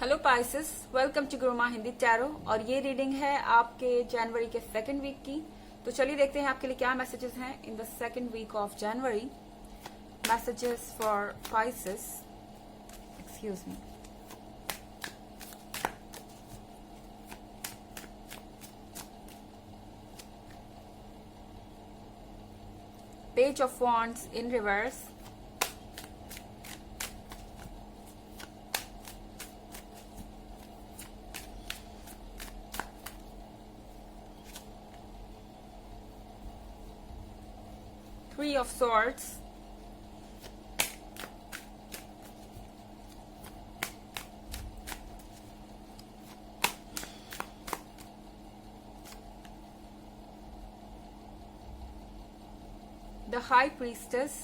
Hello Pisces, welcome to Guruma Hindi tarot. और ये reading है आपके जनवरी के सेकंड वीक की। तो चलिए देखते हैं आपके लिए क्या मैसेजेस हैं in the second week of January. Messages for Pisces, excuse me. Page of wands in reverse, Three of Swords, the High Priestess,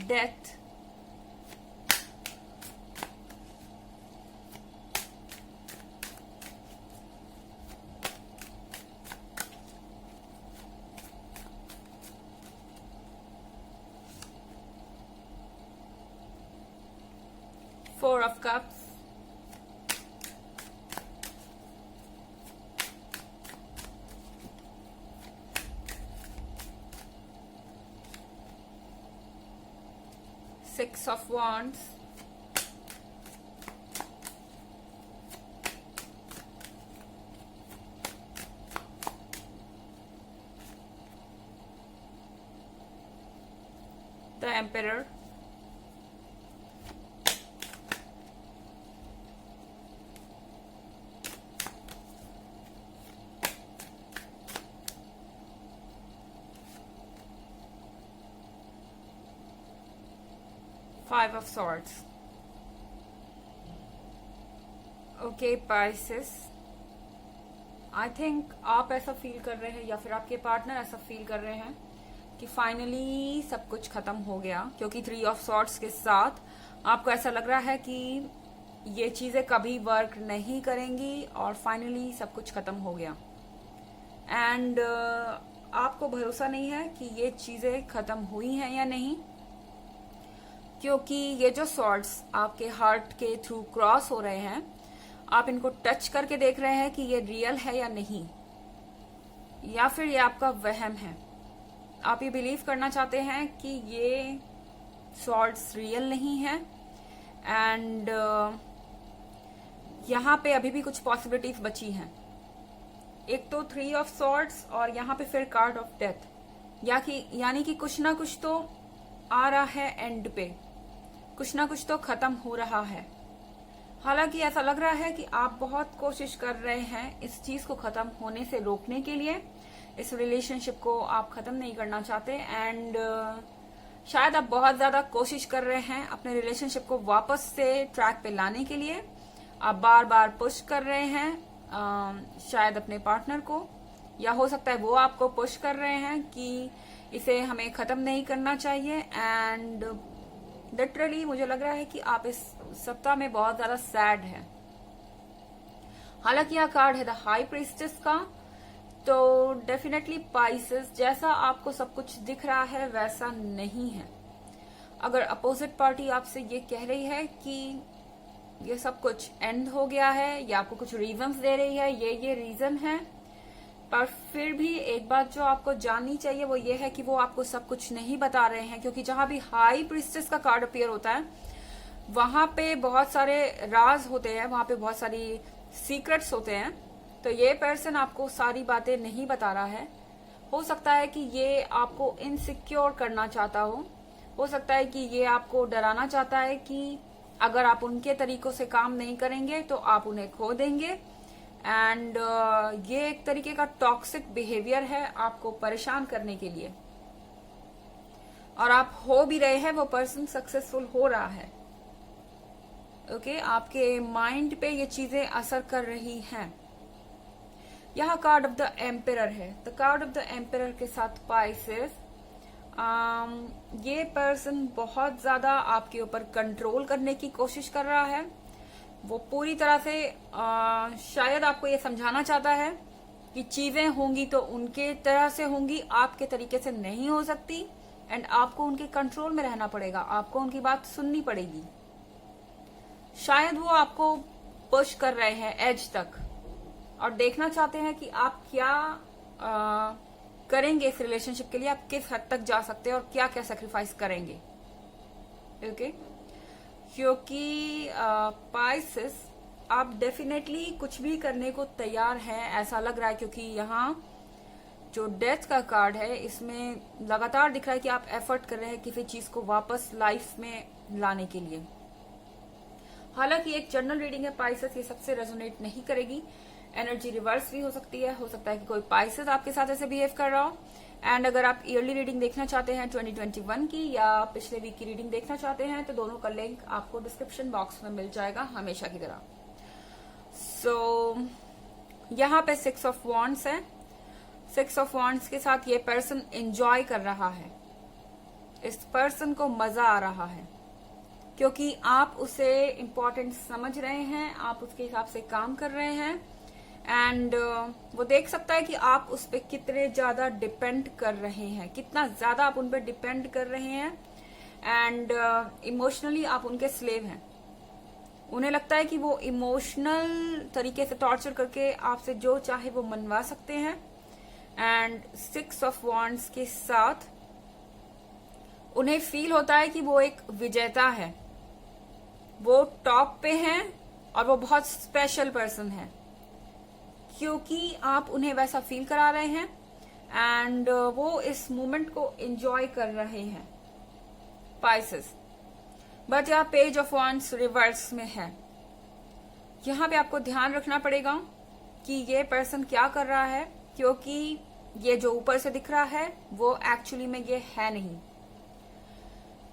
Death, Four of Cups, Six of Wands, the Emperor, Five of Swords. Okay Pisces, I think आप ऐसा feel कर रहे हैं या फिर आपके partner ऐसा feel कर रहे हैं कि फाइनली सब कुछ खत्म हो गया, क्योंकि थ्री ऑफ सॉर्ड्स के साथ आपको ऐसा लग रहा है कि ये चीजें कभी वर्क नहीं करेंगी और फाइनली सब कुछ खत्म हो गया। एंड आपको भरोसा नहीं है कि ये चीजें खत्म हुई हैं या नहीं, क्योंकि ये जो सॉर्ड्स आपके हार्ट के थ्रू क्रॉस हो रहे हैं, आप इनको टच करके देख रहे हैं कि ये रियल है या नहीं, या फिर ये आपका वहम है। आप ये बिलीव करना चाहते हैं कि ये सॉर्ड्स रियल नहीं है। एंड यहाँ पे अभी भी कुछ पॉसिबिलिटीज बची हैं। एक तो थ्री ऑफ सॉर्ड्स और यहाँ पे फिर कार्ड ऑफ डेथ, यानी कि कुछ ना कुछ तो आ रहा है एंड पे, कुछ ना कुछ तो खत्म हो रहा है। हालांकि ऐसा लग रहा है कि आप बहुत कोशिश कर रहे हैं इस चीज को खत्म होने से रोकने के लिए। इस रिलेशनशिप को आप खत्म नहीं करना चाहते एंड शायद आप बहुत ज्यादा कोशिश कर रहे हैं अपने रिलेशनशिप को वापस से ट्रैक पे लाने के लिए। आप बार बार पुश कर रहे हैं शायद अपने पार्टनर को, या हो सकता है वो आपको पुश कर रहे हैं कि इसे हमें खत्म नहीं करना चाहिए। एंड लिटरली मुझे लग रहा है कि आप इस सप्ताह में बहुत ज्यादा सैड हैं। हालांकि यह कार्ड है द हाई प्रीस्टेस का, तो डेफिनेटली पाइसेस जैसा आपको सब कुछ दिख रहा है वैसा नहीं है। अगर अपोजिट पार्टी आपसे ये कह रही है कि ये सब कुछ एंड हो गया है या आपको कुछ रीजंस दे रही है, ये रीजन है, पर फिर भी एक बात जो आपको जाननी चाहिए वो ये है कि वो आपको सब कुछ नहीं बता रहे हैं, क्योंकि जहां भी हाई प्रीस्टेस का कार्ड अपीयर होता है वहां पे बहुत सारे राज होते हैं, वहां पे बहुत सारी सीक्रेट्स होते हैं। तो ये पर्सन आपको सारी बातें नहीं बता रहा है। हो सकता है कि ये आपको इनसिक्योर करना चाहता हो सकता है कि ये आपको डराना चाहता है कि अगर आप उनके तरीकों से काम नहीं करेंगे तो आप उन्हें खो देंगे। एंड ये एक तरीके का टॉक्सिक बिहेवियर है आपको परेशान करने के लिए, और आप हो भी रहे हैं, वो पर्सन सक्सेसफुल हो रहा है। ओके, आपके माइंड पे ये चीजें असर कर रही हैं। यहाँ कार्ड ऑफ द एम्परर है। The card of the emperor के साथ पाइसेस, ये पर्सन बहुत ज्यादा आपके ऊपर कंट्रोल करने की कोशिश कर रहा है, वो पूरी तरह से शायद आपको ये समझाना चाहता है कि चीजें होंगी तो उनके तरह से होंगी, आपके तरीके से नहीं हो सकती, एंड आपको उनके कंट्रोल में रहना पड़ेगा, आपको उनकी बात सुननी पड़ेगी। शायद वो आपको पुश कर रहे हैं एज तक और देखना चाहते हैं कि आप क्या करेंगे इस रिलेशनशिप के लिए, आप किस हद तक जा सकते हैं और क्या क्या सेक्रीफाइस करेंगे। ओके, क्योंकि पाइसेस आप डेफिनेटली कुछ भी करने को तैयार हैं ऐसा लग रहा है, क्योंकि यहाँ जो डेथ का कार्ड है इसमें लगातार दिख रहा है कि आप एफर्ट कर रहे हैं किसी चीज को वापस लाइफ में लाने के लिए। हालांकि एक जनरल रीडिंग है पाइसेस, ये सबसे रेजोनेट नहीं करेगी, एनर्जी रिवर्स भी हो सकती है। हो सकता है कि कोई पाइसेस आपके साथ ऐसे बिहेव कर रहा हो। एंड अगर आप ईयरली रीडिंग देखना चाहते हैं 2021 की या पिछले वीक की रीडिंग देखना चाहते हैं तो दोनों का लिंक आपको डिस्क्रिप्शन बॉक्स में मिल जाएगा हमेशा की तरह। यहाँ पे 6 ऑफ वॉन्ड्स है। 6 ऑफ वॉन्ड्स के साथ ये पर्सन एंजॉय कर रहा है, इस पर्सन को मजा आ रहा है क्योंकि आप उसे इम्पोर्टेंट समझ रहे हैं, आप उसके हिसाब से काम कर रहे हैं। एंड वो देख सकता है कि आप उस पर कितने ज्यादा डिपेंड कर रहे हैं, कितना ज्यादा आप उन पर डिपेंड कर रहे हैं। एंड इमोशनली आप उनके स्लेव हैं। उन्हें लगता है कि वो इमोशनल तरीके से टॉर्चर करके आपसे जो चाहे वो मनवा सकते हैं। एंड 6 ऑफ वॉन्ड्स के साथ उन्हें फील होता है कि वो एक विजेता है, वो टॉप पे हैं और वो बहुत स्पेशल पर्सन है क्योंकि आप उन्हें वैसा फील करा रहे हैं। एंड वो इस मोमेंट को एंजॉय कर रहे हैं पाइसेस। बट यहाँ पेज ऑफ वॉन्ड्स रिवर्स में है। यहाँ पे आपको ध्यान रखना पड़ेगा कि ये पर्सन क्या कर रहा है, क्योंकि ये जो ऊपर से दिख रहा है वो एक्चुअली में ये है नहीं।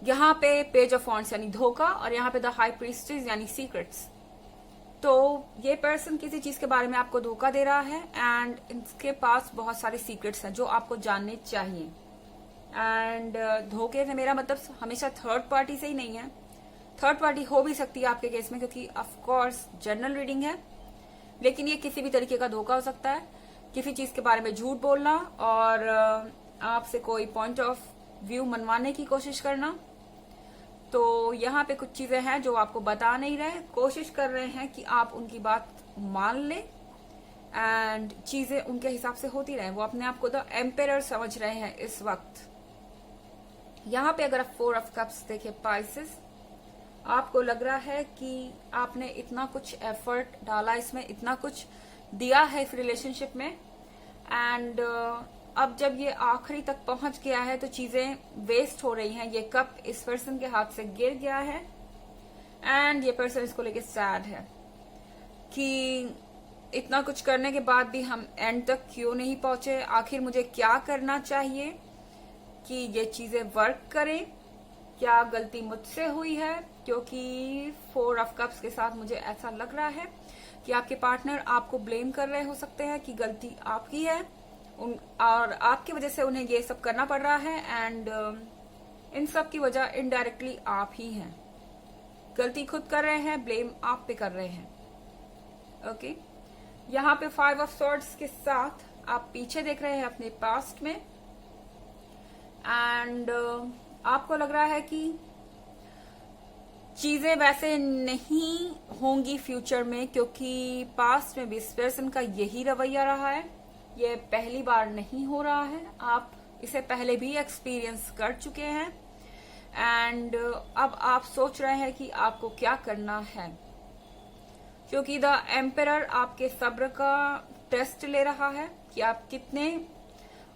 यहाँ पे पेज ऑफ वॉन्ड्स यानी धोखा और यहाँ पे द हाई प्रीस्टेस यानी सीक्रेट्स। तो ये पर्सन किसी चीज के बारे में आपको धोखा दे रहा है एंड इसके पास बहुत सारे सीक्रेट्स हैं जो आपको जानने चाहिए। एंड धोखे से मेरा मतलब हमेशा थर्ड पार्टी से ही नहीं है, थर्ड पार्टी हो भी सकती है आपके केस में क्योंकि ऑफ कोर्स जनरल रीडिंग है, लेकिन ये किसी भी तरीके का धोखा हो सकता है, किसी चीज के बारे में झूठ बोलना और आपसे कोई पॉइंट ऑफ व्यू मनवाने की कोशिश करना। तो यहाँ पे कुछ चीजें हैं जो आपको बता नहीं रहे, कोशिश कर रहे हैं कि आप उनकी बात मान लें एंड चीजें उनके हिसाब से होती रहे। वो अपने आप को द एम्पेरर समझ रहे हैं इस वक्त। यहाँ पे अगर आप 4 ऑफ कप्स देखें पाइसेस, आपको लग रहा है कि आपने इतना कुछ एफर्ट डाला इसमें, इतना कुछ दिया है इस रिलेशनशिप में एंड अब जब ये आखिरी तक पहुंच गया है तो चीजें वेस्ट हो रही हैं। ये कप इस पर्सन के हाथ से गिर गया है एंड ये पर्सन इसको लेके सैड है कि इतना कुछ करने के बाद भी हम एंड तक क्यों नहीं पहुंचे, आखिर मुझे क्या करना चाहिए कि ये चीजें वर्क करें, क्या गलती मुझसे हुई है। क्योंकि 4 ऑफ कप्स के साथ मुझे ऐसा लग रहा है कि आपके पार्टनर आपको ब्लेम कर रहे हो सकते हैं कि गलती आपकी है और आपकी वजह से उन्हें ये सब करना पड़ रहा है एंड इन सब की वजह इनडायरेक्टली आप ही हैं। गलती खुद कर रहे हैं, ब्लेम आप पे कर रहे हैं। ओके, यहाँ पे 5 ऑफ सॉर्ड्स के साथ आप पीछे देख रहे हैं अपने पास्ट में एंड आपको लग रहा है कि चीजें वैसे नहीं होंगी फ्यूचर में, क्योंकि पास्ट में भी इस पर्सन का यही रवैया रहा है। ये पहली बार नहीं हो रहा है, आप इसे पहले भी एक्सपीरियंस कर चुके हैं एंड अब आप सोच रहे हैं कि आपको क्या करना है, क्योंकि द एम्पेरर आपके सब्र का टेस्ट ले रहा है कि आप कितने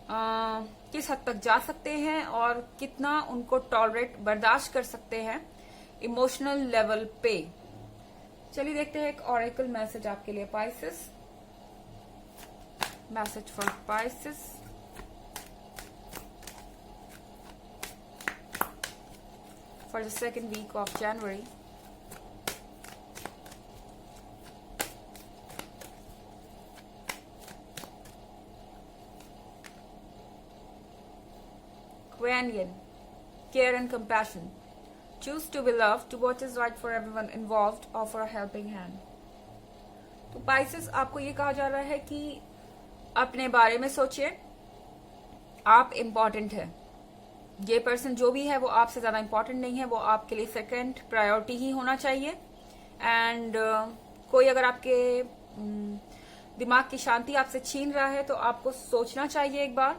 किस हद तक जा सकते हैं और कितना उनको टॉलरेट बर्दाश्त कर सकते हैं इमोशनल लेवल पे। चलिए देखते हैं एक ऑरेकल मैसेज आपके लिए Pisces. Message for Pisces for the second week of January. Quanian, care and compassion. choose to be loved, do what is right for everyone involved, offer a helping hand. तो Pisces, आपको ये कहा जा रहा है कि अपने बारे में सोचिए, आप इम्पॉर्टेंट है। ये पर्सन जो भी है वो आपसे ज्यादा इम्पॉर्टेंट नहीं है, वो आपके लिए सेकंड प्रायोरिटी ही होना चाहिए। एंड कोई अगर आपके दिमाग की शांति आपसे छीन रहा है तो आपको सोचना चाहिए एक बार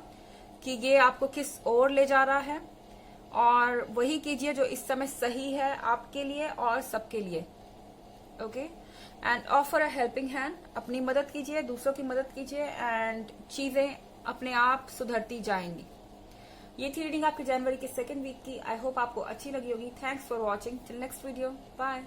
कि ये आपको किस ओर ले जा रहा है, और वही कीजिए जो इस समय सही है आपके लिए और सबके लिए। Okay, and offer a helping hand, अपनी मदद कीजिए, दूसरों की मदद कीजिए, एंड चीजें अपने आप सुधरती जाएंगी। ये थी रीडिंग आपकी जनवरी के सेकंड वीक की। आई होप आपको अच्छी लगी होगी। Thanks for watching. Till next video, bye.